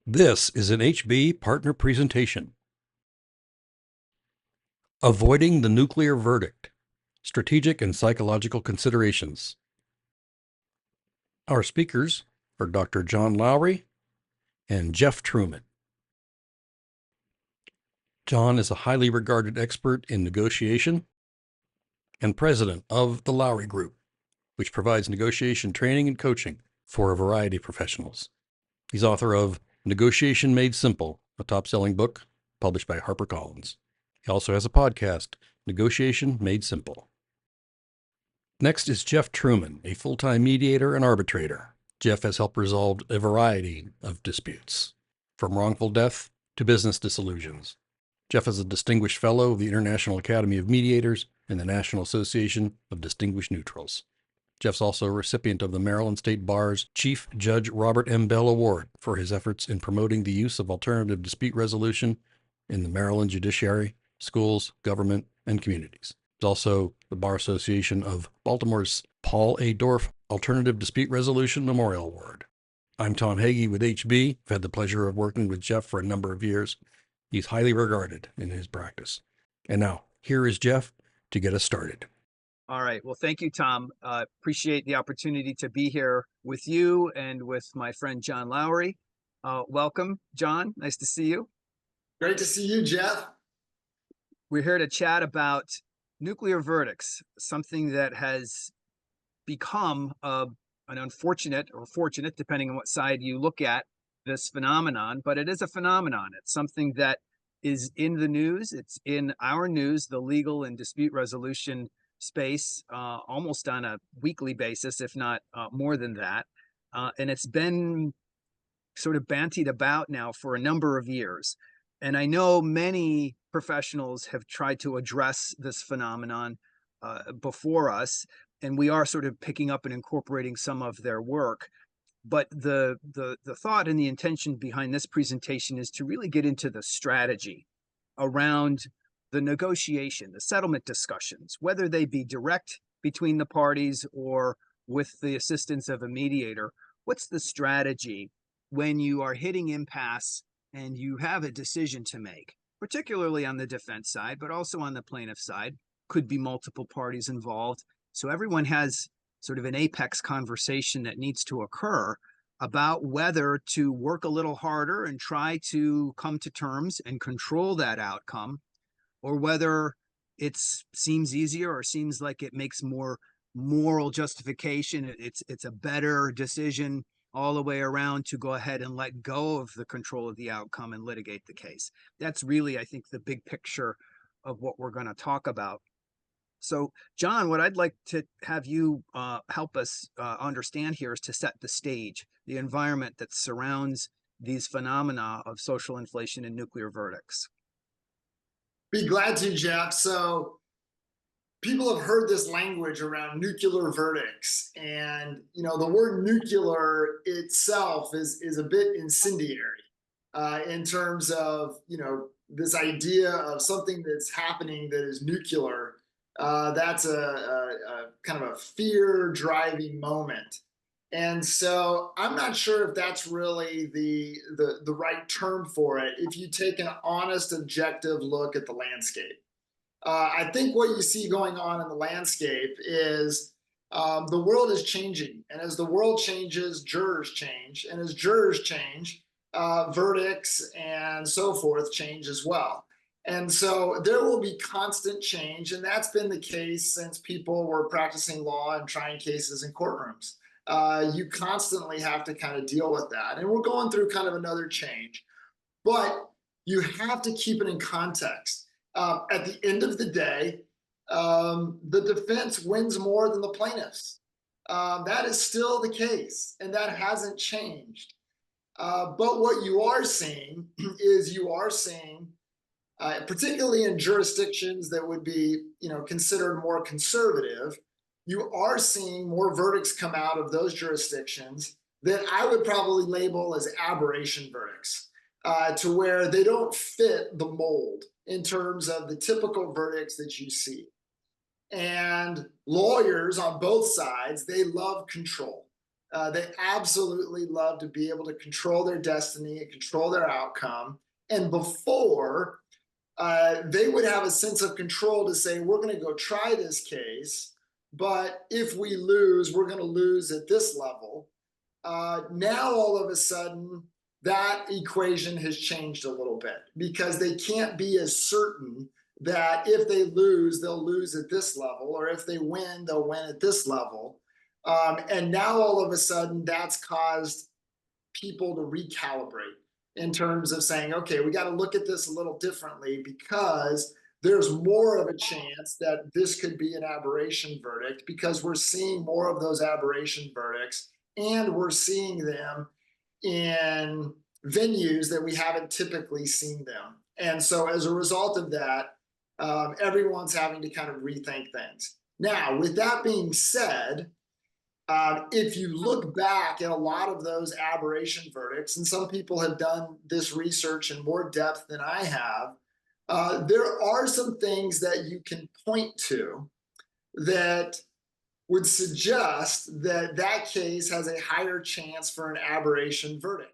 This is an HB partner presentation. Avoiding the Nuclear Verdict, Strategic and Psychological Considerations. Our speakers are Dr. John Lowry and Jeff Trueman. John is a highly regarded expert in negotiation and president of the Lowry Group, which provides negotiation training and coaching for a variety of professionals. He's author of Negotiation Made Simple, a top-selling book published by HarperCollins. He also has a podcast, Negotiation Made Simple. Next is Jeff Trueman, a full-time mediator and arbitrator. Jeff has helped resolve a variety of disputes, from wrongful death to business dissolutions. Jeff is a distinguished fellow of the International Academy of Mediators and the National Association of Distinguished Neutrals. Jeff's also a recipient of the Maryland State Bar's Chief Judge Robert M. Bell Award for his efforts in promoting the use of alternative dispute resolution in the Maryland judiciary, schools, government, and communities. He's also the Bar Association of Baltimore's Paul A. Dorff Alternative Dispute Resolution Memorial Award. I'm Tom Hagee with HB. I've had the pleasure of working with Jeff for a number of years. He's highly regarded in his practice. And now, here is Jeff to get us started. All right. Well, thank you, Tom. Appreciate the opportunity to be here with you and with my friend John Lowry. Welcome, John. Nice to see you. Great to see you, Jeff. We're here to chat about nuclear verdicts, something that has become an unfortunate or fortunate, depending on what side you look at, this phenomenon, but it is a phenomenon. It's something that is in the news. It's in our news, the legal and dispute resolution space, almost on a weekly basis, if not more than that. And it's been sort of bantied about now for a number of years. And I know many professionals have tried to address this phenomenon before us, and we are sort of picking up and incorporating some of their work. But the thought and the intention behind this presentation is to really get into the strategy around the negotiation, the settlement discussions, whether they be direct between the parties or with the assistance of a mediator. What's the strategy when you are hitting impasse and you have a decision to make, particularly on the defense side, but also on the plaintiff side? Could be multiple parties involved. So everyone has sort of an apex conversation that needs to occur about whether to work a little harder and try to come to terms and control that outcome, or whether it seems easier or seems like it makes more moral justification. It's a better decision all the way around to go ahead and let go of the control of the outcome and litigate the case. That's really, I think, the big picture of what we're going to talk about. So, John, what I'd like to have you help us understand here is to set the stage, the environment that surrounds these phenomena of social inflation and nuclear verdicts. Be glad to, Jeff. So people have heard this language around nuclear verdicts, and the word nuclear itself is a bit incendiary in terms of this idea of something that's happening that is nuclear. That's a kind of a fear-driving moment. And so I'm not sure if that's really the right term for it if you take an honest, objective look at the landscape. I think what you see going on in the landscape is the world is changing. And as the world changes, jurors change. And as jurors change, verdicts and so forth change as well. And so there will be constant change. And that's been the case since people were practicing law and trying cases in courtrooms. You constantly have to kind of deal with that. And we're going through kind of another change. But you have to keep it in context. At the end of the day, the defense wins more than the plaintiffs. That is still the case, and that hasn't changed. But what you are seeing is particularly in jurisdictions that would be, considered more conservative, you are seeing more verdicts come out of those jurisdictions that I would probably label as aberration verdicts, to where they don't fit the mold in terms of the typical verdicts that you see. And lawyers on both sides, they love control. They absolutely love to be able to control their destiny and control their outcome. And before, they would have a sense of control to say, we're going to go try this case, but if we lose, we're going to lose at this level. Now, all of a sudden, that equation has changed a little bit because they can't be as certain that if they lose, they'll lose at this level, or if they win, they'll win at this level. And now all of a sudden that's caused people to recalibrate in terms of saying, okay, we got to look at this a little differently because there's more of a chance that this could be an aberration verdict because we're seeing more of those aberration verdicts and we're seeing them in venues that we haven't typically seen them. And so as a result of that, everyone's having to kind of rethink things. Now, with that being said, if you look back at a lot of those aberration verdicts, and some people have done this research in more depth than I have, there are some things that you can point to that would suggest that that case has a higher chance for an aberration verdict.